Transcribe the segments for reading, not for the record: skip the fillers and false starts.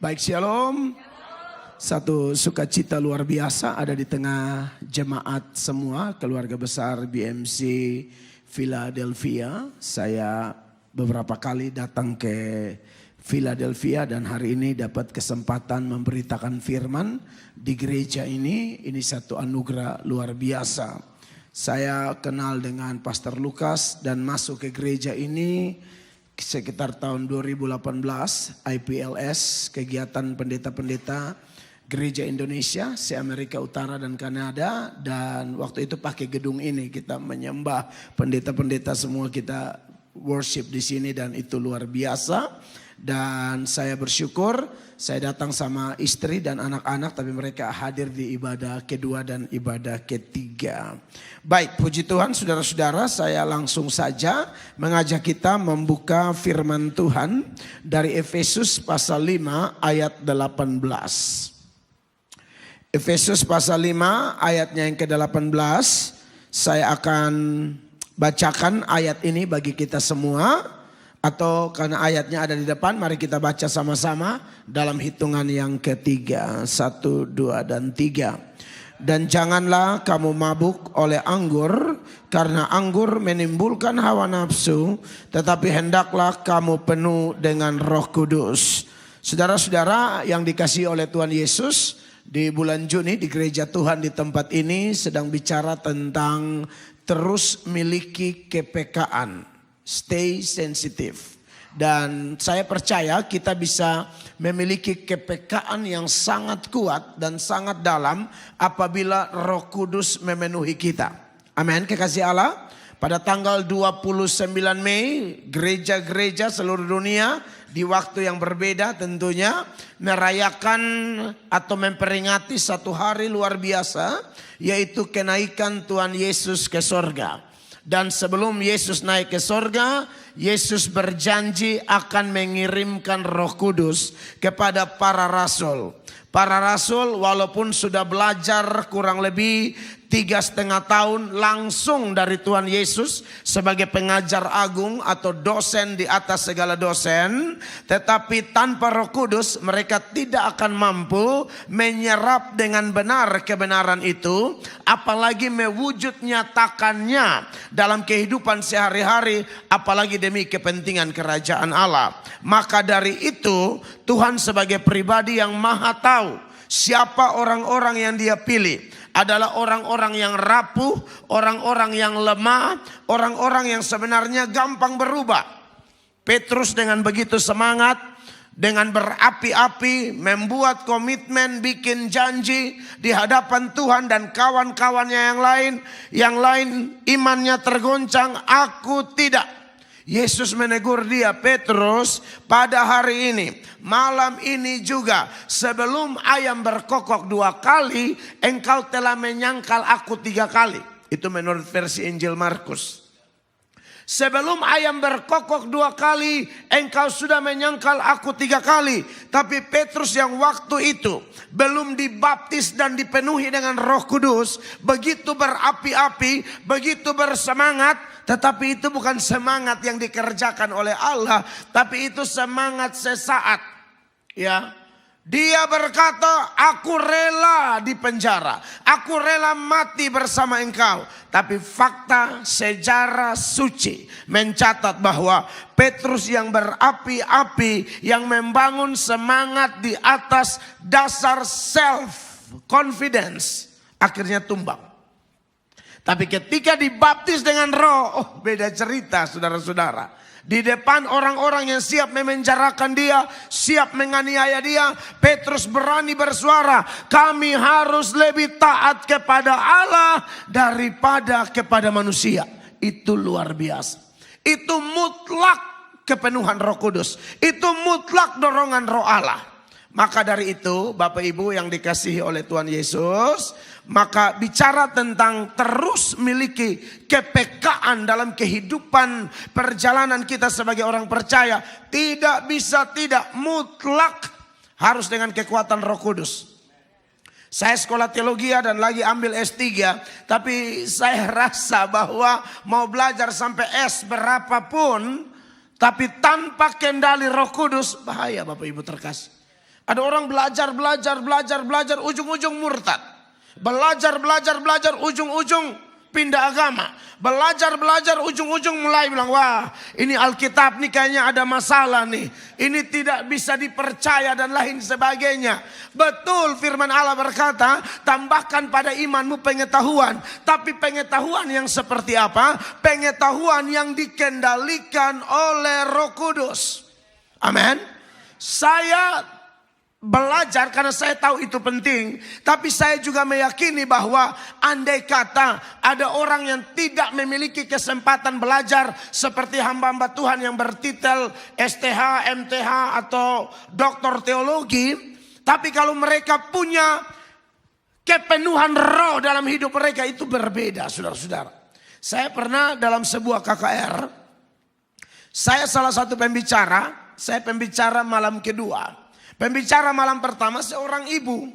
Baik, shalom. Satu sukacita luar biasa ada di tengah jemaat semua, keluarga besar BMC Philadelphia. Saya beberapa kali datang ke Philadelphia dan hari ini dapat kesempatan memberitakan firman di gereja ini. Ini satu anugerah luar biasa. Saya kenal dengan Pastor Lukas dan masuk ke gereja ini sekitar tahun 2018, IPLS, kegiatan pendeta-pendeta gereja Indonesia, se-Amerika Utara dan Kanada. Dan waktu itu pakai gedung ini, kita menyembah pendeta-pendeta semua, kita worship di sini dan itu luar biasa. Dan saya bersyukur, saya datang sama istri dan anak-anak, tapi mereka hadir di ibadah kedua dan ibadah ketiga. Baik, puji Tuhan saudara-saudara, saya langsung saja mengajak kita membuka firman Tuhan dari Efesus pasal 5 ayat 18. Efesus pasal 5 ayatnya yang ke-18, saya akan bacakan ayat ini bagi kita semua. Atau karena ayatnya ada di depan, mari kita baca sama-sama dalam hitungan yang ketiga. 1, 2, dan 3. Dan janganlah kamu mabuk oleh anggur, karena anggur menimbulkan hawa nafsu, tetapi hendaklah kamu penuh dengan Roh Kudus. Saudara-saudara yang dikasihi oleh Tuhan Yesus, di bulan Juni di gereja Tuhan di tempat ini sedang bicara tentang terus miliki kepekaan. Stay sensitive. Dan saya percaya kita bisa memiliki kepekaan yang sangat kuat dan sangat dalam apabila Roh Kudus memenuhi kita. Amin, kekasih Allah. Pada tanggal 29 Mei, gereja-gereja seluruh dunia di waktu yang berbeda tentunya merayakan atau memperingati satu hari luar biasa, yaitu kenaikan Tuhan Yesus ke sorga. Dan sebelum Yesus naik ke sorga, Yesus berjanji akan mengirimkan Roh Kudus kepada para rasul. Para rasul walaupun sudah belajar kurang lebih 3,5 tahun langsung dari Tuhan Yesus sebagai pengajar agung atau dosen di atas segala dosen. Tetapi tanpa Roh Kudus mereka tidak akan mampu menyerap dengan benar kebenaran itu. Apalagi mewujud nyatakannya dalam kehidupan sehari-hari. Apalagi demi kepentingan kerajaan Allah. Maka dari itu Tuhan sebagai pribadi yang maha tahu siapa orang-orang yang dia pilih. Adalah orang-orang yang rapuh, orang-orang yang lemah, orang-orang yang sebenarnya gampang berubah. Petrus dengan begitu semangat, dengan berapi-api, membuat komitmen, bikin janji di hadapan Tuhan dan kawan-kawannya yang lain imannya tergoncang, aku tidak. Yesus menegur dia, Petrus, pada hari ini, malam ini juga, sebelum ayam berkokok 2 kali, engkau telah menyangkal aku 3 kali. Itu menurut versi Injil Markus. Sebelum ayam berkokok 2 kali, engkau sudah menyangkal aku 3 kali. Tapi Petrus yang waktu itu belum dibaptis dan dipenuhi dengan Roh Kudus, begitu berapi-api, begitu bersemangat. Tetapi itu bukan semangat yang dikerjakan oleh Allah, tapi itu semangat sesaat. Ya, dia berkata, aku rela di penjara, aku rela mati bersama engkau. Tapi fakta sejarah suci mencatat bahwa Petrus yang berapi-api, yang membangun semangat di atas dasar self confidence, akhirnya tumbang. Tapi ketika dibaptis dengan Roh, beda cerita saudara-saudara. Di depan orang-orang yang siap memenjarakan dia, siap menganiaya dia, Petrus berani bersuara, kami harus lebih taat kepada Allah daripada kepada manusia. Itu luar biasa. Itu mutlak kepenuhan Roh Kudus. Itu mutlak dorongan Roh Allah. Maka dari itu Bapak Ibu yang dikasihi oleh Tuhan Yesus, maka bicara tentang terus miliki kepekaan dalam kehidupan perjalanan kita sebagai orang percaya, tidak bisa tidak, mutlak harus dengan kekuatan Roh Kudus. Saya sekolah teologi dan lagi ambil S3, tapi saya rasa bahwa mau belajar sampai S berapapun, tapi tanpa kendali Roh Kudus, bahaya Bapak Ibu terkasih. Ada orang belajar, ujung-ujung murtad. Belajar, ujung-ujung pindah agama. Belajar, ujung-ujung mulai bilang, wah ini Alkitab nih kayaknya ada masalah nih. Ini tidak bisa dipercaya dan lain sebagainya. Betul, firman Allah berkata, tambahkan pada imanmu pengetahuan. Tapi pengetahuan yang seperti apa? Pengetahuan yang dikendalikan oleh Roh Kudus. Amin. Saya belajar karena saya tahu itu penting. Tapi saya juga meyakini bahwa andai kata ada orang yang tidak memiliki kesempatan belajar seperti hamba-hamba Tuhan yang bertitel STH, MTH atau doktor teologi. Tapi kalau mereka punya kepenuhan roh dalam hidup mereka, itu berbeda, saudara-saudara. Saya pernah dalam sebuah KKR, saya salah satu pembicara, saya pembicara malam kedua. Pembicara malam pertama seorang ibu.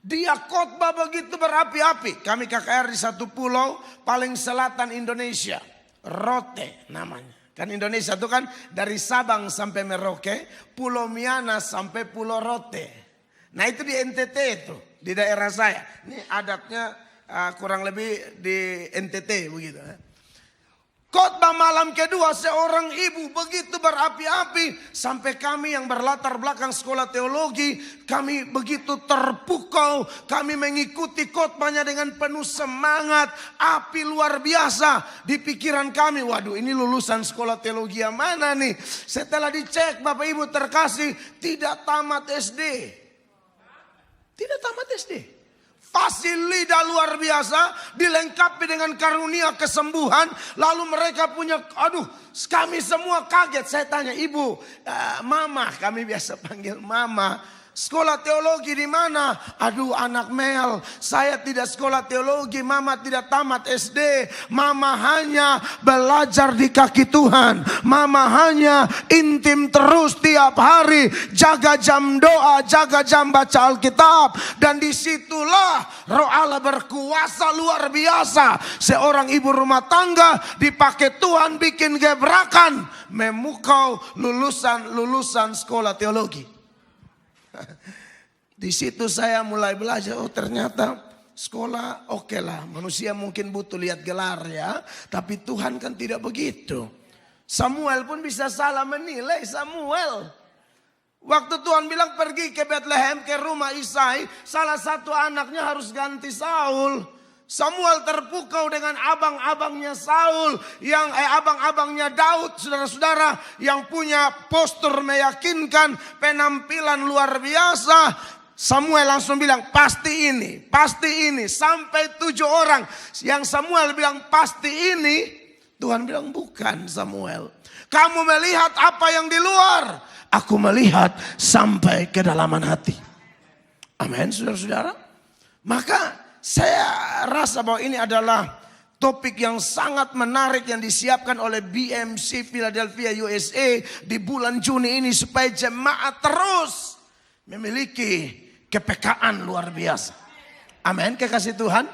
Dia khotbah begitu berapi-api. Kami KKR di satu pulau paling selatan Indonesia. Rote namanya. Kan Indonesia itu kan dari Sabang sampai Merauke. Pulau Miangas sampai Pulau Rote. Nah itu di NTT itu. Di daerah saya. Ini adatnya kurang lebih di NTT begitu. Khotbah malam kedua seorang ibu begitu berapi-api. Sampai kami yang berlatar belakang sekolah teologi. Kami begitu terpukau. Kami mengikuti khotbahnya dengan penuh semangat. Api luar biasa. Di pikiran kami. Waduh ini lulusan sekolah teologi yang mana nih. Setelah dicek Bapak Ibu terkasih. Tidak tamat SD. Tidak tamat SD. Fasih lidah luar biasa, dilengkapi dengan karunia kesembuhan. Lalu mereka punya, aduh kami semua kaget. Saya tanya, ibu, mama, kami biasa panggil mama. Sekolah teologi di mana? Aduh anak Mel, saya tidak sekolah teologi, mama tidak tamat SD. Mama hanya belajar di kaki Tuhan. Mama hanya intim terus tiap hari. Jaga jam doa, jaga jam baca Alkitab. Dan disitulah Roh Allah berkuasa luar biasa. Seorang ibu rumah tangga dipakai Tuhan bikin gebrakan. Memukau lulusan sekolah teologi. Di situ saya mulai belajar, oh ternyata sekolah oke lah. Manusia mungkin butuh lihat gelar ya. Tapi Tuhan kan tidak begitu. Samuel pun bisa salah menilai Samuel. Waktu Tuhan bilang pergi ke Bethlehem ke rumah Isai. Salah satu anaknya harus ganti Saul. Samuel terpukau dengan abang-abangnya Saul. Abang-abangnya Daud, saudara-saudara. Yang punya postur meyakinkan, penampilan luar biasa. Samuel langsung bilang pasti ini, pasti ini. Sampai 7 orang. Yang Samuel bilang pasti ini. Tuhan bilang bukan Samuel. Kamu melihat apa yang di luar. Aku melihat sampai kedalaman hati. Amin, saudara-saudara. Maka saya rasa bahwa ini adalah topik yang sangat menarik yang disiapkan oleh BMC Philadelphia USA di bulan Juni ini. Supaya jemaat terus memiliki kepekaan luar biasa. Amin, kekasih Tuhan.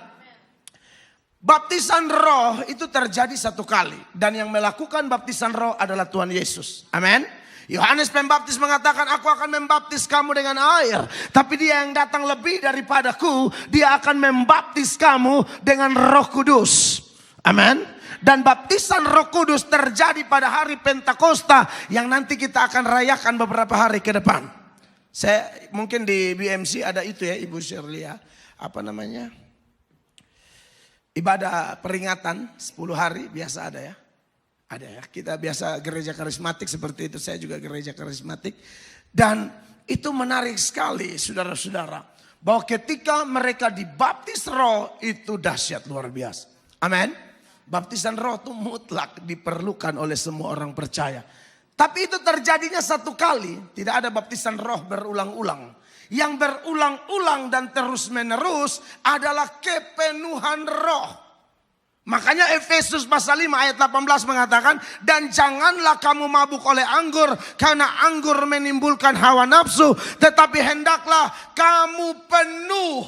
Baptisan roh itu terjadi 1 kali. Dan yang melakukan baptisan roh adalah Tuhan Yesus. Amin. Yohanes Pembaptis mengatakan, aku akan membaptis kamu dengan air. Tapi dia yang datang lebih daripadaku, dia akan membaptis kamu dengan Roh Kudus. Amin. Dan baptisan Roh Kudus terjadi pada hari Pentakosta yang nanti kita akan rayakan beberapa hari ke depan. Saya mungkin di BMC ada itu ya Ibu Shirley ya. Apa namanya? Ibadah peringatan 10 hari biasa ada ya. Ada ya, kita biasa gereja karismatik seperti itu. Saya juga gereja karismatik. Dan itu menarik sekali saudara-saudara. Bahwa ketika mereka dibaptis roh itu dahsyat luar biasa. Amin. Baptisan roh itu mutlak diperlukan oleh semua orang percaya. Tapi itu terjadinya 1 kali. Tidak ada baptisan roh berulang-ulang. Yang berulang-ulang dan terus menerus adalah kepenuhan roh. Makanya Efesus pasal 5 ayat 18 mengatakan, dan janganlah kamu mabuk oleh anggur, karena anggur menimbulkan hawa nafsu, tetapi hendaklah kamu penuh,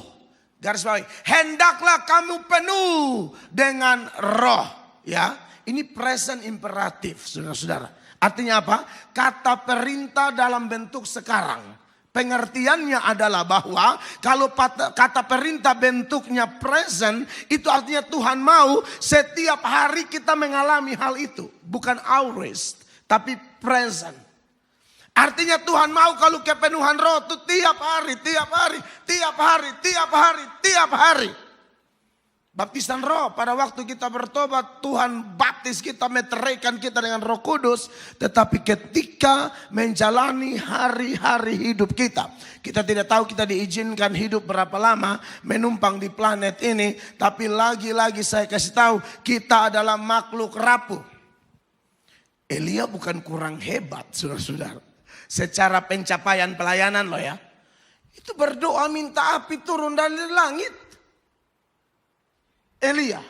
garis bawahi, hendaklah kamu penuh dengan roh. Ya, ini present imperatif, saudara-saudara. Artinya apa? Kata perintah dalam bentuk sekarang. Pengertiannya adalah bahwa kalau kata perintah bentuknya present, itu artinya Tuhan mau setiap hari kita mengalami hal itu. Bukan always, tapi present. Artinya Tuhan mau kalau kepenuhan roh itu tiap hari, tiap hari, tiap hari, tiap hari, tiap hari. Baptisan roh, pada waktu kita bertobat, Tuhan baptis kita, meteraikan kita dengan Roh Kudus. Tetapi ketika menjalani hari-hari hidup kita, kita tidak tahu kita diizinkan hidup berapa lama menumpang di planet ini. Tapi lagi-lagi saya kasih tahu, kita adalah makhluk rapuh. Elia bukan kurang hebat, saudara-saudara. Secara pencapaian pelayanan loh ya. Itu berdoa minta api turun dari langit. Elia.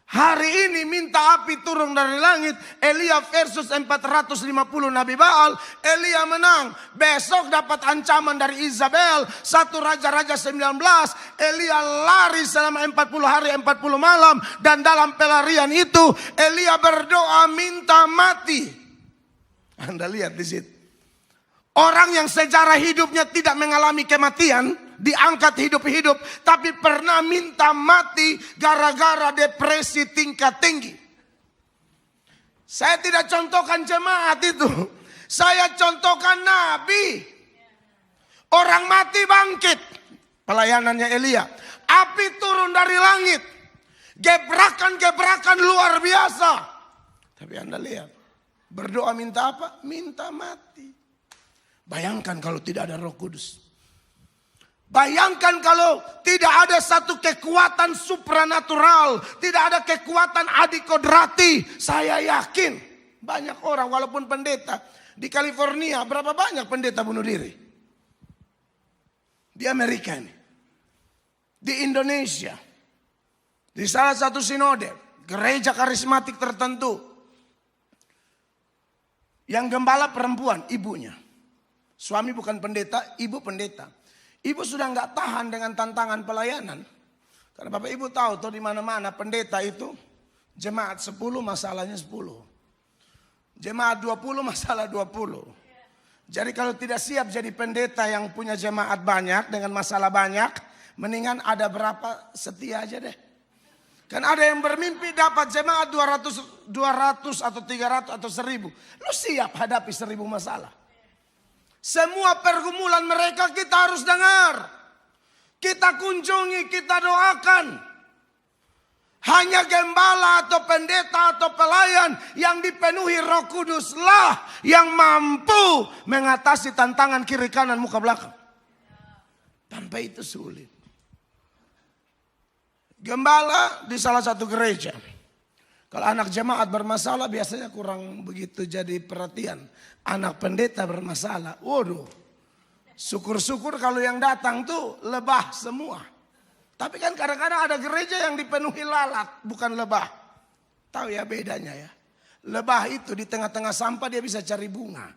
Hari ini minta api turun dari langit. Elia versus 450 Nabi Baal. Elia menang. Besok dapat ancaman dari Isabel. 1 Raja-Raja 19. Elia lari selama 40 hari 40 malam. Dan dalam pelarian itu Elia berdoa minta mati. Anda lihat di situ. Orang yang sejarah hidupnya tidak mengalami kematian, diangkat hidup-hidup, tapi pernah minta mati gara-gara depresi tingkat tinggi. Saya tidak contohkan jemaat itu. Saya contohkan Nabi. Orang mati bangkit. Pelayanannya Elia. Api turun dari langit. Gebrakan-gebrakan luar biasa. Tapi Anda lihat. Berdoa minta apa? Minta mati. Bayangkan kalau tidak ada Roh Kudus. Bayangkan kalau tidak ada satu kekuatan supranatural. Tidak ada kekuatan adikodrati. Saya yakin banyak orang walaupun pendeta. Di California berapa banyak pendeta bunuh diri? Di Amerika ini. Di Indonesia. Di salah satu sinode. Gereja karismatik tertentu. Yang gembala perempuan, ibunya. Suami bukan pendeta, ibu pendeta. Ibu sudah nggak tahan dengan tantangan pelayanan. Karena Bapak Ibu tahu tuh di mana-mana pendeta itu jemaat 10 masalahnya 10. Jemaat 20 masalah 20. Jadi kalau tidak siap jadi pendeta yang punya jemaat banyak dengan masalah banyak, mendingan ada berapa setia aja deh. Kan ada yang bermimpi dapat jemaat 200 atau 300 atau 1000. Lu siap hadapi 1000 masalah. Semua pergumulan mereka kita harus dengar. Kita kunjungi, kita doakan. Hanya gembala atau pendeta atau pelayan yang dipenuhi Roh Kudus lah yang mampu mengatasi tantangan kiri kanan muka belakang. Tanpa itu sulit. Gembala di salah satu gereja. Kalau anak jemaat bermasalah biasanya kurang begitu jadi perhatian. Anak pendeta bermasalah, waduh. Syukur-syukur kalau yang datang tuh lebah semua. Tapi kan kadang-kadang ada gereja yang dipenuhi lalat, bukan lebah. Tahu ya bedanya ya. Lebah itu di tengah-tengah sampah dia bisa cari bunga.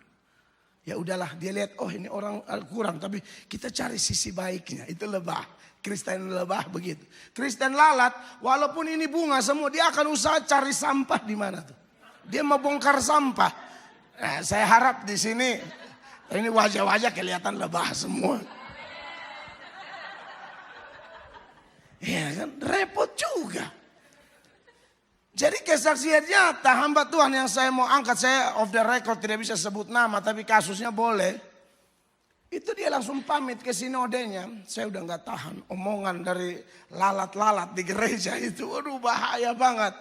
Ya udahlah dia lihat, oh ini orang kurang, tapi kita cari sisi baiknya. Itu lebah. Kristen lebah begitu. Kristen lalat, walaupun ini bunga semua, dia akan usaha cari sampah di mana tuh. Dia mau bongkar sampah. Nah, saya harap di sini ini wajah-wajah kelihatan lebah semua. Ya kan repot juga. Jadi kesaksian nyata hamba Tuhan yang saya mau angkat, saya off the record tidak bisa sebut nama tapi kasusnya boleh. Itu dia langsung pamit ke sinodenya. Saya udah gak tahan omongan dari lalat-lalat di gereja itu. Waduh bahaya banget.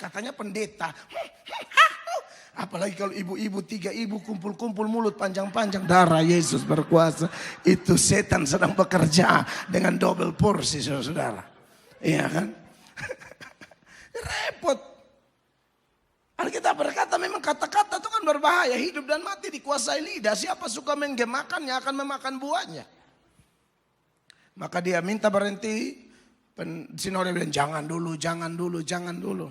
Katanya pendeta. Apalagi kalau ibu-ibu 3 ibu kumpul-kumpul mulut panjang-panjang. Darah Yesus berkuasa. Itu setan sedang bekerja dengan double porsi saudara-saudara. Iya kan? Repot. Alkitab berkata memang kata-kata itu kan berbahaya. Hidup dan mati dikuasai lidah. Siapa suka menggemakannya akan memakan buahnya. Maka dia minta berhenti. Sinode bilang jangan dulu, jangan dulu, jangan dulu.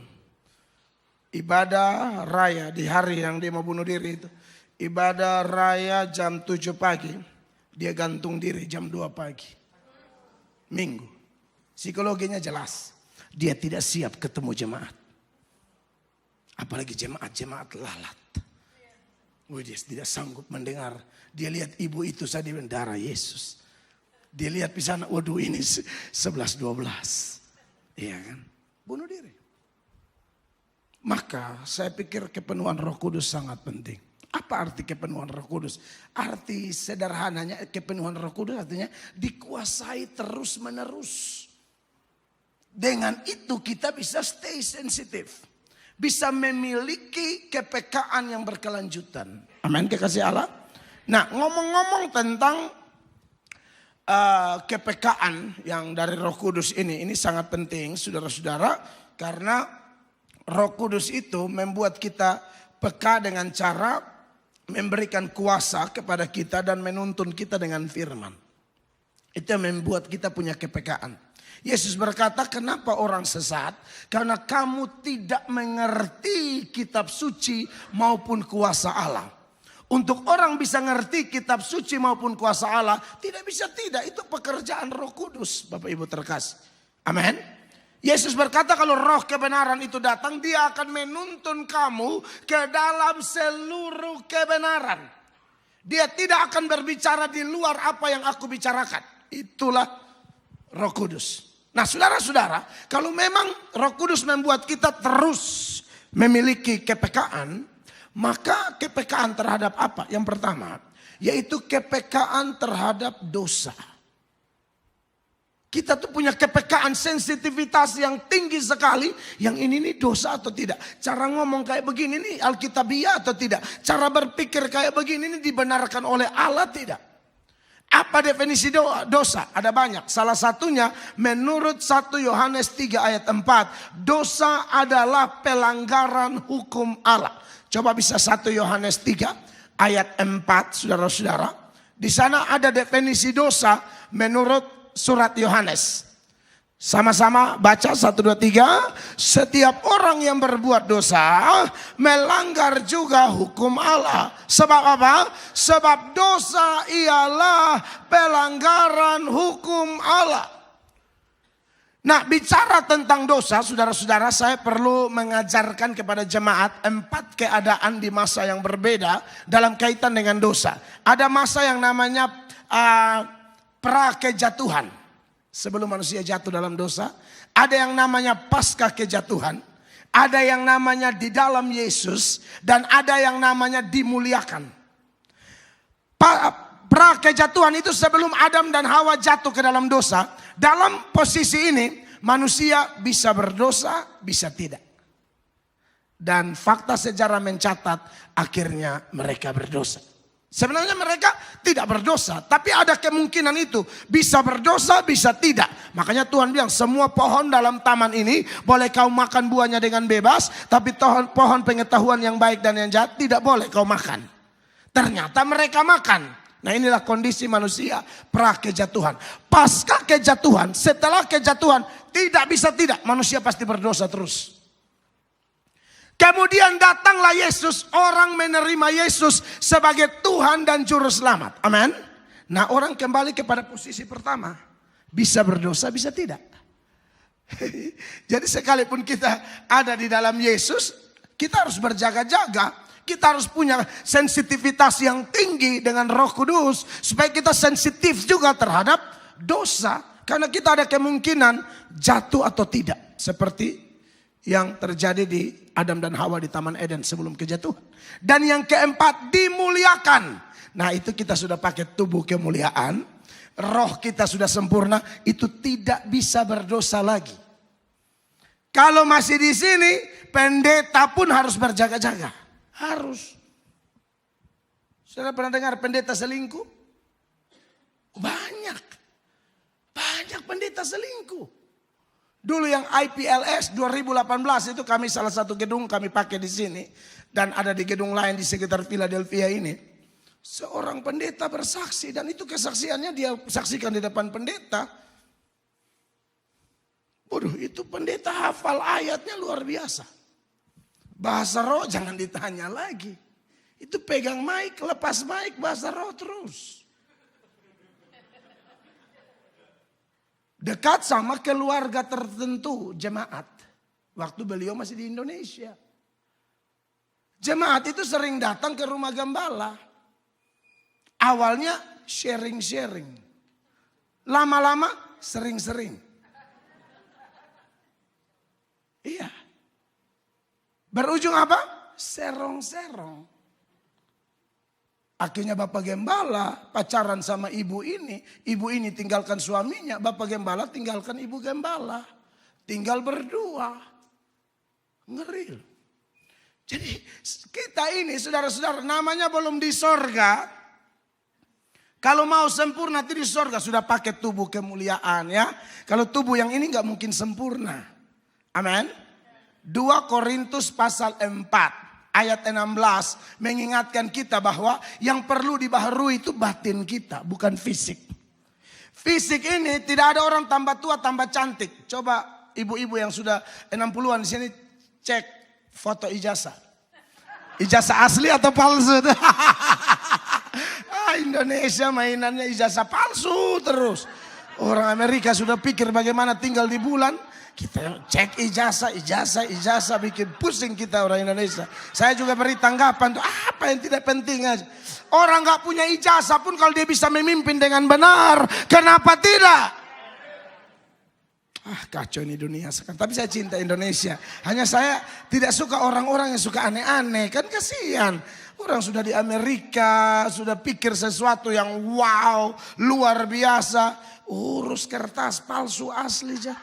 Ibadah raya di hari yang dia mau bunuh diri itu. Ibadah raya jam 7 pagi. Dia gantung diri jam 2 pagi. Minggu. Psikologinya jelas. Dia tidak siap ketemu jemaat. Apalagi jemaat-jemaat lalat. Dia tidak sanggup mendengar. Dia lihat ibu itu saja darah Yesus. Dia lihat di sana, waduh ini 11-12. Iya kan? Bunuh diri. Maka saya pikir kepenuhan Roh Kudus sangat penting. Apa arti kepenuhan Roh Kudus? Arti sederhananya kepenuhan Roh Kudus artinya dikuasai terus menerus. Dengan itu kita bisa stay sensitif. Bisa memiliki kepekaan yang berkelanjutan. Amin, kekasih Allah. Nah, ngomong-ngomong tentang kepekaan yang dari Roh Kudus ini sangat penting, saudara-saudara, karena Roh Kudus itu membuat kita peka dengan cara memberikan kuasa kepada kita dan menuntun kita dengan firman. Itu yang membuat kita punya kepekaan. Yesus berkata, kenapa orang sesat? Karena kamu tidak mengerti kitab suci maupun kuasa Allah. Untuk orang bisa ngerti kitab suci maupun kuasa Allah, tidak bisa tidak. Itu pekerjaan Roh Kudus, Bapak Ibu terkasih. Amin. Yesus berkata kalau roh kebenaran itu datang, dia akan menuntun kamu ke dalam seluruh kebenaran. Dia tidak akan berbicara di luar apa yang aku bicarakan. Itulah Roh Kudus. Nah, saudara-saudara, kalau memang Roh Kudus membuat kita terus memiliki kepekaan, maka kepekaan terhadap apa? Yang pertama, yaitu kepekaan terhadap dosa. Kita tuh punya kepekaan, sensitivitas yang tinggi sekali. Yang ini dosa atau tidak. Cara ngomong kayak begini nih alkitabiah atau tidak. Cara berpikir kayak begini nih dibenarkan oleh Allah tidak. Apa definisi dosa? Ada banyak. Salah satunya menurut 1 Yohanes 3 ayat 4. Dosa adalah pelanggaran hukum Allah. Coba bisa 1 Yohanes 3 ayat 4 saudara-saudara. Di sana ada definisi dosa menurut surat Yohanes. Sama-sama baca 1, 2, 3. Setiap orang yang berbuat dosa melanggar juga hukum Allah. Sebab apa? Sebab dosa ialah pelanggaran hukum Allah. Nah, bicara tentang dosa, saudara-saudara, saya perlu mengajarkan kepada jemaat 4 keadaan di masa yang berbeda dalam kaitan dengan dosa. Ada masa yang namanya pra-kejatuhan. Sebelum manusia jatuh dalam dosa. Ada yang namanya pasca kejatuhan. Ada yang namanya di dalam Yesus. Dan ada yang namanya dimuliakan. Pra-kejatuhan itu sebelum Adam dan Hawa jatuh ke dalam dosa. Dalam posisi ini manusia bisa berdosa, bisa tidak. Dan fakta sejarah mencatat akhirnya mereka berdosa. Sebenarnya mereka tidak berdosa, tapi ada kemungkinan itu. Bisa berdosa, bisa tidak. Makanya Tuhan bilang semua pohon dalam taman ini boleh kau makan buahnya dengan bebas. Tapi pohon pengetahuan yang baik dan yang jahat tidak boleh kau makan. Ternyata mereka makan. Nah, inilah kondisi manusia pra-kejatuhan. Pasca kejatuhan, setelah kejatuhan, tidak bisa tidak. Manusia pasti berdosa terus. Kemudian datanglah Yesus, orang menerima Yesus sebagai Tuhan dan Juru Selamat. Amin. Nah, orang kembali kepada posisi pertama. Bisa berdosa, bisa tidak. Jadi sekalipun kita ada di dalam Yesus, kita harus berjaga-jaga. Kita harus punya sensitivitas yang tinggi dengan Roh Kudus. Supaya kita sensitif juga terhadap dosa. Karena kita ada kemungkinan jatuh atau tidak. Seperti yang terjadi di Adam dan Hawa di Taman Eden sebelum kejatuhan. Dan yang keempat, dimuliakan. Nah, itu kita sudah pakai tubuh kemuliaan. Roh kita sudah sempurna. Itu tidak bisa berdosa lagi. Kalau masih di sini, pendeta pun harus berjaga-jaga. Harus. Saudara pernah dengar pendeta selingkuh? Banyak pendeta selingkuh. Dulu yang IPLS 2018 itu kami salah satu gedung kami pakai di sini. Dan ada di gedung lain di sekitar Philadelphia ini. Seorang pendeta bersaksi dan itu kesaksiannya dia saksikan di depan pendeta. Waduh, itu pendeta hafal ayatnya luar biasa. Bahasa roh jangan ditanya lagi. Itu pegang mic, lepas mic, bahasa roh terus. Dekat sama keluarga tertentu jemaat. Waktu beliau masih di Indonesia. Jemaat itu sering datang ke rumah gembala. Awalnya sharing-sharing. Lama-lama sering-sering. Iya. Berujung apa? Serong-serong. Akhirnya Bapak Gembala pacaran sama ibu ini. Ibu ini tinggalkan suaminya. Bapak Gembala tinggalkan ibu Gembala. Tinggal berdua. Ngeri. Jadi kita ini saudara-saudara namanya belum di sorga. Kalau mau sempurna nanti di sorga sudah pakai tubuh kemuliaan ya. Kalau tubuh yang ini nggak mungkin sempurna. Amin. 2 Korintus pasal 4 ayat 16 mengingatkan kita bahwa yang perlu dibaharui itu batin kita bukan fisik. Fisik ini tidak ada orang tambah tua tambah cantik. Coba ibu-ibu yang sudah 60-an di sini cek foto ijazah. Ijazah asli atau palsu? Indonesia mainannya ijazah palsu terus. Orang Amerika sudah pikir bagaimana tinggal di bulan. Kita cek ijazah bikin pusing kita orang Indonesia. Saya juga beri tanggapan tuh apa yang tidak penting aja. Orang gak punya ijazah pun kalau dia bisa memimpin dengan benar, kenapa tidak? Kacau ini dunia sekarang. Tapi saya cinta Indonesia. Hanya saya tidak suka orang-orang yang suka aneh-aneh. Kan kasihan. Orang sudah di Amerika, sudah pikir sesuatu yang wow, luar biasa. Urus kertas palsu asli aja.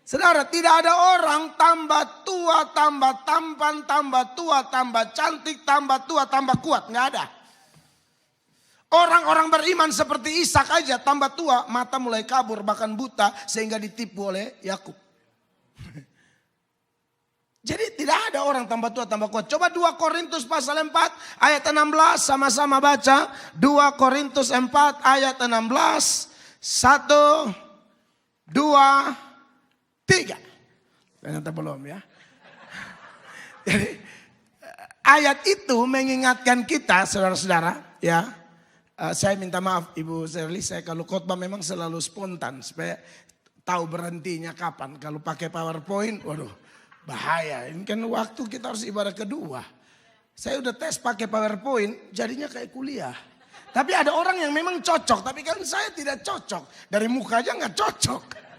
Saudara, tidak ada orang tambah tua, tambah tampan, tambah tua, tambah cantik, tambah tua, tambah kuat. Nggak ada. Orang-orang beriman seperti Ishak aja tambah tua, mata mulai kabur bahkan buta sehingga ditipu oleh Yakub. Jadi tidak ada orang tambah tua tambah kuat. Coba 2 Korintus pasal 4 ayat 16 sama-sama baca. 2 Korintus 4 ayat 16. 1, 2, 3. Ternyata belum ya. Jadi ayat itu mengingatkan kita saudara-saudara ya. Saya minta maaf Ibu Shirley, saya kalau khotbah memang selalu spontan supaya tahu berhentinya kapan. Kalau pakai PowerPoint, waduh bahaya. Ini kan waktu kita harus ibadah kedua. Saya udah tes pakai PowerPoint, jadinya kayak kuliah. Tapi ada orang yang memang cocok, tapi kan saya tidak cocok. Dari muka aja nggak cocok.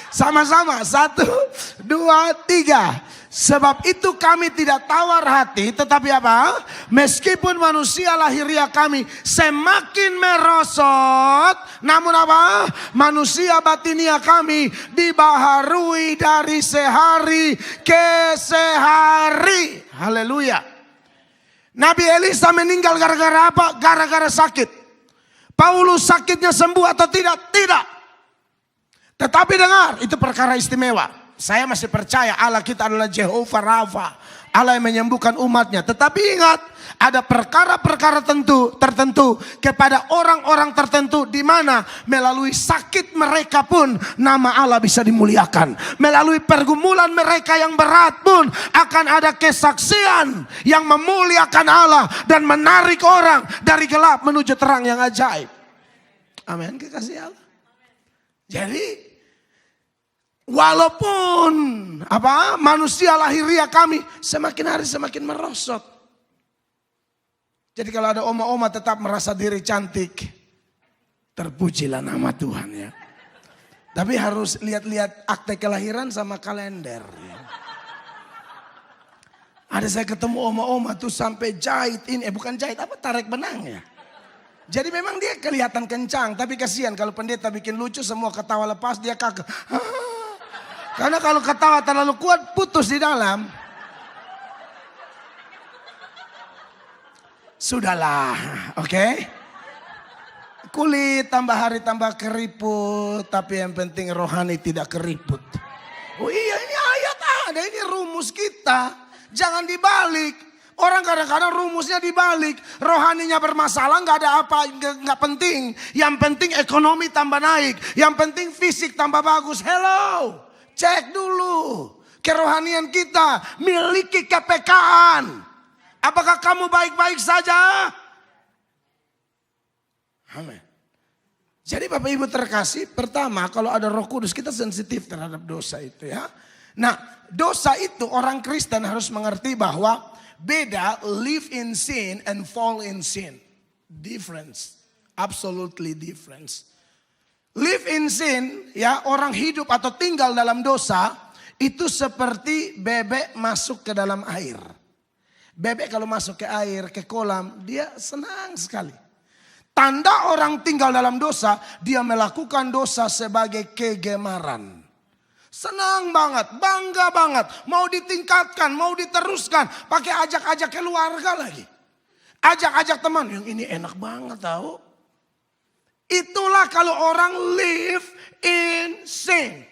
Sama-sama, 1, 2, 3. Sebab itu kami tidak tawar hati, tetapi apa? Meskipun manusia lahiriah kami semakin merosot, namun apa? Manusia batinia kami dibaharui dari sehari ke sehari. Haleluya. Nabi Elisa meninggal gara-gara apa? Gara-gara sakit. Paulus sakitnya sembuh atau tidak? Tidak. Tetapi dengar, itu perkara istimewa. Saya masih percaya Allah kita adalah Jehovah Rafa. Allah yang menyembuhkan umatnya. Tetapi ingat, ada perkara-perkara tertentu kepada orang-orang tertentu di mana melalui sakit mereka pun nama Allah bisa dimuliakan. Melalui pergumulan mereka yang berat pun akan ada kesaksian yang memuliakan Allah dan menarik orang dari gelap menuju terang yang ajaib. Amin, kekasih Allah. Jadi walaupun manusia lahiriah kami semakin hari semakin merosot. Jadi kalau ada oma-oma tetap merasa diri cantik, terpujilah nama Tuhan ya. Tapi harus lihat-lihat akte kelahiran sama kalender. Ya. Ada saya ketemu oma-oma tuh sampai jahit ini, bukan jahit tarik benang ya. Jadi memang dia kelihatan kencang, tapi kasihan kalau pendeta bikin lucu semua ketawa lepas dia kaget. Karena kalau ketawa terlalu kuat putus di dalam. Sudahlah, oke? Kulit tambah hari tambah keriput, tapi yang penting rohani tidak keriput. Oh iya, ini ayat ada, ini rumus kita. Jangan dibalik. Orang kadang-kadang rumusnya dibalik. Rohaninya bermasalah, nggak ada apa, nggak penting. Yang penting ekonomi tambah naik. Yang penting fisik tambah bagus. Hello, cek dulu kerohanian kita. Miliki kepekaan. Apakah kamu baik-baik saja? Amin. Jadi Bapak Ibu terkasih, pertama kalau ada Roh Kudus kita sensitif terhadap dosa itu ya. Nah, dosa itu orang Kristen harus mengerti bahwa beda live in sin and fall in sin. Difference. Absolutely difference. Live in sin, ya, orang hidup atau tinggal dalam dosa itu seperti bebek masuk ke dalam air. Bebek kalau masuk ke air, ke kolam, dia senang sekali. Tanda orang tinggal dalam dosa, dia melakukan dosa sebagai kegemaran. Senang banget, bangga banget, mau ditingkatkan, mau diteruskan, pakai ajak-ajak keluarga lagi. Ajak-ajak teman, yang ini enak banget tahu. Itulah kalau orang live in sin.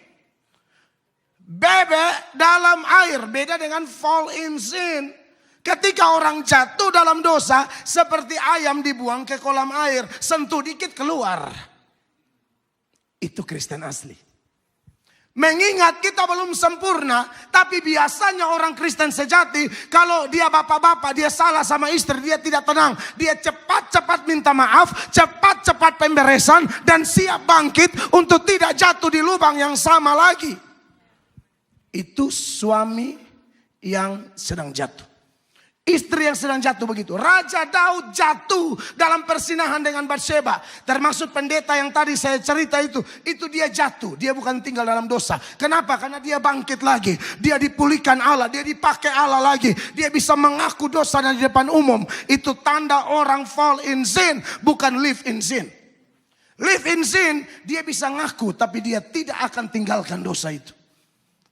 Bebek dalam air, beda dengan fall in sin. Ketika orang jatuh dalam dosa, seperti ayam dibuang ke kolam air, sentuh dikit keluar. Itu Kristen asli. Mengingat kita belum sempurna, tapi biasanya orang Kristen sejati, kalau dia bapak-bapak, dia salah sama istri, dia tidak tenang. Dia cepat-cepat minta maaf, cepat-cepat pemberesan, dan siap bangkit untuk tidak jatuh di lubang yang sama lagi. Itu suami yang sedang jatuh. Istri yang sedang jatuh begitu. Raja Daud jatuh dalam persinahan dengan Batsheba. Termasuk pendeta yang tadi saya cerita itu dia jatuh. Dia bukan tinggal dalam dosa. Kenapa? Karena dia bangkit lagi. Dia dipulihkan Allah. Dia dipakai Allah lagi. Dia bisa mengaku dosa di depan umum. Itu tanda orang fall in sin, bukan live in sin. Live in sin, dia bisa ngaku tapi dia tidak akan tinggalkan dosa itu.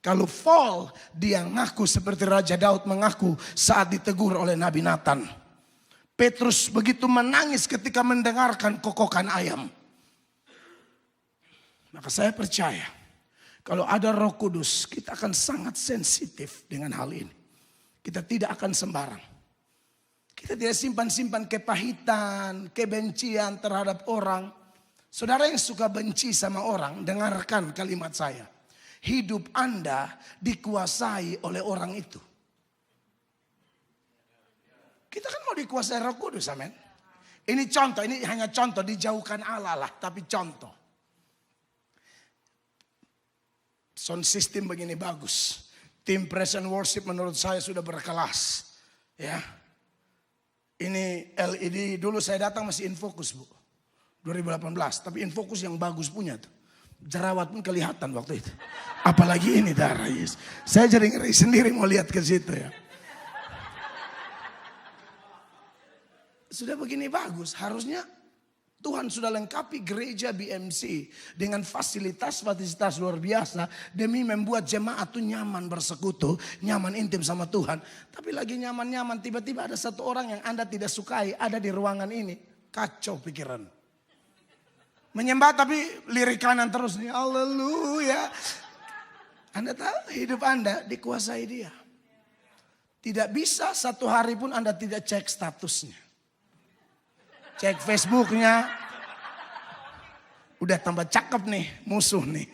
Kalau fall, dia ngaku seperti Raja Daud mengaku saat ditegur oleh Nabi Nathan. Petrus begitu menangis ketika mendengarkan kokokan ayam. Maka saya percaya, kalau ada Roh Kudus, kita akan sangat sensitif dengan hal ini. Kita tidak akan sembarang. Kita tidak simpan-simpan kepahitan, kebencian terhadap orang. Saudara yang suka benci sama orang, dengarkan kalimat saya. Hidup Anda dikuasai oleh orang itu. Kita kan mau dikuasai Roh Kudus, amin. Ini contoh, ini hanya contoh, dijauhkan Allah lah, tapi contoh. Sound system begini bagus. Tim praise and worship menurut saya sudah berkelas. Ya. Ini LED, dulu saya datang masih Infocus, Bu. 2018, tapi Infocus yang bagus punya tuh. Jerawat pun kelihatan waktu itu. Apalagi ini darah Yesus. Saya jadi ngeri sendiri mau lihat ke situ ya. Sudah begini bagus. Harusnya Tuhan sudah lengkapi gereja BMC dengan fasilitas luar biasa. Demi membuat jemaat itu nyaman bersekutu. Nyaman intim sama Tuhan. Tapi lagi nyaman-nyaman tiba-tiba ada satu orang yang Anda tidak sukai ada di ruangan ini. Kacau pikiran. Menyembah tapi lirik kanan terus nih. Haleluya. Anda tahu hidup Anda dikuasai dia. Tidak bisa satu hari pun Anda tidak cek statusnya. Cek Facebooknya. Udah tambah cakep nih musuh nih.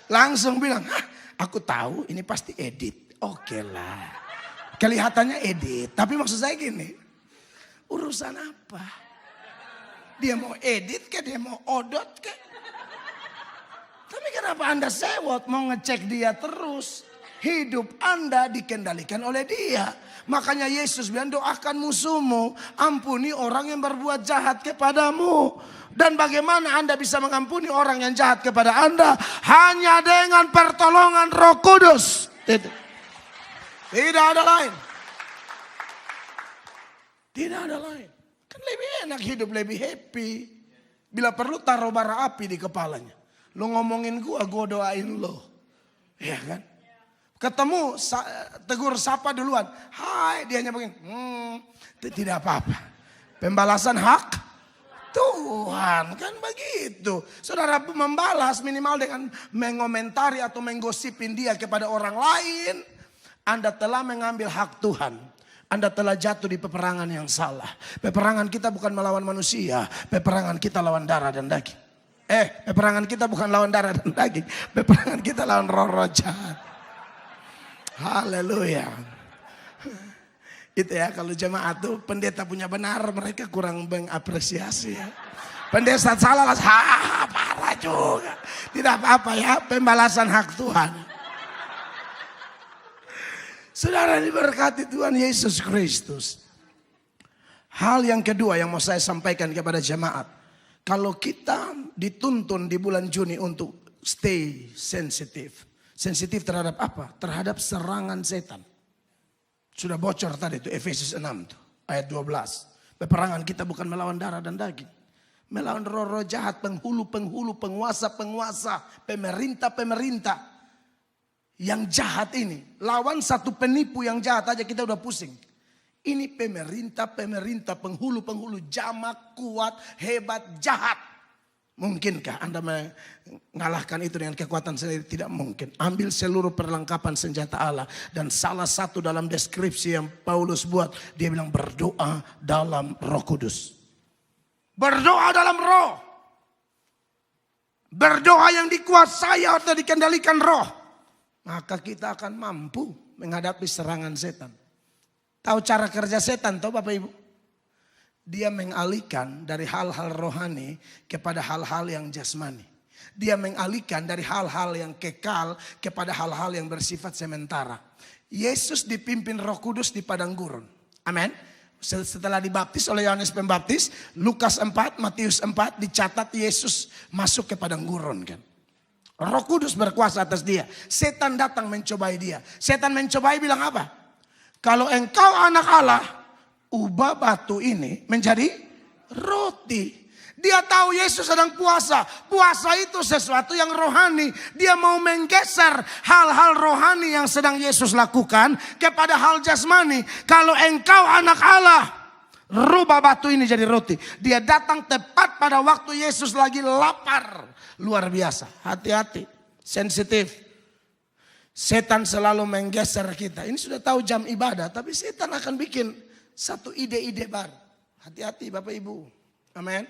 Langsung bilang, aku tahu ini pasti edit. Oke lah. Kelihatannya edit. Tapi maksud saya gini. Urusan apa? Dia mau edit ke, dia mau odot ke. Tapi kenapa Anda sewot mau ngecek dia terus? Hidup Anda dikendalikan oleh dia. Makanya Yesus bilang doakan musuhmu. Ampuni orang yang berbuat jahat kepadamu. Dan bagaimana Anda bisa mengampuni orang yang jahat kepada Anda? Hanya dengan pertolongan Roh Kudus. Tidak ada lain. Tidak ada lain. Kan lebih enak hidup, lebih happy. Bila perlu taruh bara api di kepalanya. Lo ngomongin gua doain lo. Iya kan? Ketemu, tegur sapa duluan. Hai, dia hanya begini. Tidak apa-apa. Pembalasan hak Tuhan. Kan begitu. Saudara membalas minimal dengan mengomentari atau menggosipin dia kepada orang lain. Anda telah mengambil hak Tuhan. Anda telah jatuh di peperangan yang salah. Peperangan kita bukan melawan manusia. Peperangan kita lawan darah dan daging. Peperangan kita bukan lawan darah dan daging. Peperangan kita lawan roh-roh jahat. Haleluya. Itu ya kalau jemaat tuh pendeta punya benar mereka kurang mengapresiasi ya. Pendeta salah lah. Parah juga. Tidak apa-apa ya pembalasan hak Tuhan. Saudara diberkati Tuhan Yesus Kristus. Hal yang kedua yang mau saya sampaikan kepada jemaat. Kalau kita dituntun di bulan Juni untuk stay sensitif. Sensitif terhadap apa? Terhadap serangan setan. Sudah bocor tadi itu Efesus 6 tuh, ayat 12. Peperangan kita bukan melawan darah dan daging. Melawan roh-roh jahat, penghulu-penghulu, penguasa-penguasa, pemerintah-pemerintah. Yang jahat ini. Lawan satu penipu yang jahat aja kita udah pusing. Ini pemerintah-pemerintah, penghulu-penghulu, jamak, kuat, hebat, jahat. Mungkinkah Anda mengalahkan itu dengan kekuatan sendiri? Tidak mungkin. Ambil seluruh perlengkapan senjata Allah. Dan salah satu dalam deskripsi yang Paulus buat, dia bilang berdoa dalam Roh Kudus. Berdoa dalam Roh. Berdoa yang dikuasai atau dikendalikan Roh. Maka kita akan mampu menghadapi serangan setan. Tahu cara kerja setan tahu Bapak Ibu? Dia mengalihkan dari hal-hal rohani kepada hal-hal yang jasmani. Dia mengalihkan dari hal-hal yang kekal kepada hal-hal yang bersifat sementara. Yesus dipimpin Roh Kudus di padang gurun. Amin. Setelah dibaptis oleh Yohanes Pembaptis, Lukas 4, Matius 4 dicatat Yesus masuk ke padang gurun kan. Roh Kudus berkuasa atas dia. Setan datang mencobai dia. Setan mencobai bilang apa? Kalau engkau anak Allah, ubah batu ini menjadi roti. Dia tahu Yesus sedang puasa. Puasa itu sesuatu yang rohani. Dia mau menggeser hal-hal rohani yang sedang Yesus lakukan kepada hal jasmani. Kalau engkau anak Allah, rubah batu ini jadi roti. Dia datang tepat pada waktu Yesus lagi lapar. Luar biasa. Hati-hati. Sensitif. Setan selalu menggeser kita. Ini sudah tahu jam ibadah. Tapi setan akan bikin satu ide-ide baru. Hati-hati Bapak Ibu. Amin.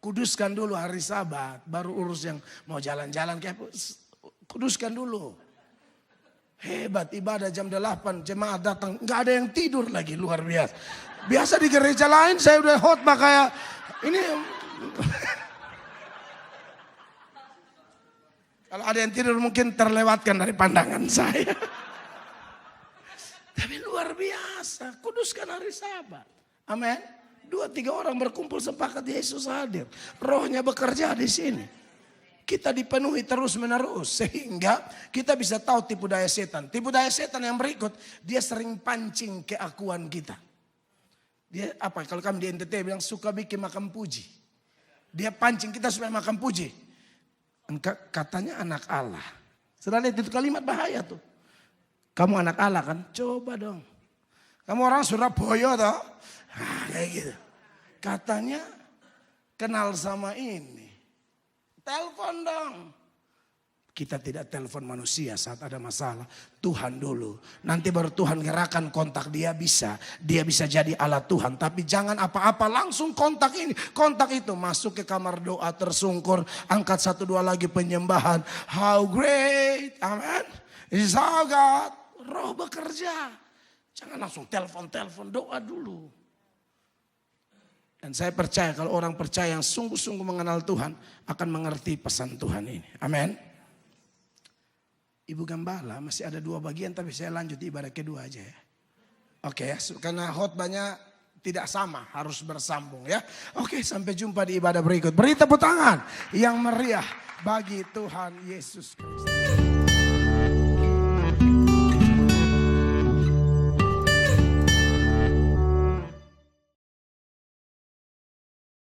Kuduskan dulu hari Sabat. Baru urus yang mau jalan-jalan. Kuduskan dulu. Hebat ibadah jam 8. Jemaat datang. Nggak ada yang tidur lagi. Luar biasa. Biasa di gereja lain saya udah khotbah kayak ini. Kalau ada yang tidur mungkin terlewatkan dari pandangan saya. Tapi luar biasa. Kuduskan hari Sabat. Amin. 2-3 orang berkumpul sepakat Yesus hadir. Rohnya bekerja di sini. Kita dipenuhi terus menerus. Sehingga kita bisa tahu tipu daya setan. Tipu daya setan yang berikut. Dia sering pancing keakuan kita. Dia apa? Kalau kami di NTT bilang suka bikin makan puji. Dia pancing kita supaya makan puji. Engkau katanya anak Allah. Sudah lihat itu kalimat bahaya tuh. Kamu anak Allah kan? Coba dong. Kamu orang Surabaya toh? Kayak gitu. Katanya kenal sama ini. Telepon dong. Kita tidak telepon manusia saat ada masalah. Tuhan dulu. Nanti baru Tuhan gerakan kontak dia bisa. Dia bisa jadi Allah Tuhan. Tapi jangan apa-apa langsung kontak ini. Kontak itu. Masuk ke kamar doa tersungkur. Angkat 1-2 lagi penyembahan. How great. Amen. Is our God. Roh bekerja. Jangan langsung telepon-telepon. Doa dulu. Dan saya percaya kalau orang percaya yang sungguh-sungguh mengenal Tuhan. Akan mengerti pesan Tuhan ini. Amin. Ibu Gembala masih ada 2 bagian tapi saya lanjut ibadah kedua aja ya. Oke ya, karena khotbahnya tidak sama, harus bersambung ya. Oke, sampai jumpa di ibadah berikut. Beri tepuk tangan yang meriah bagi Tuhan Yesus Kristus.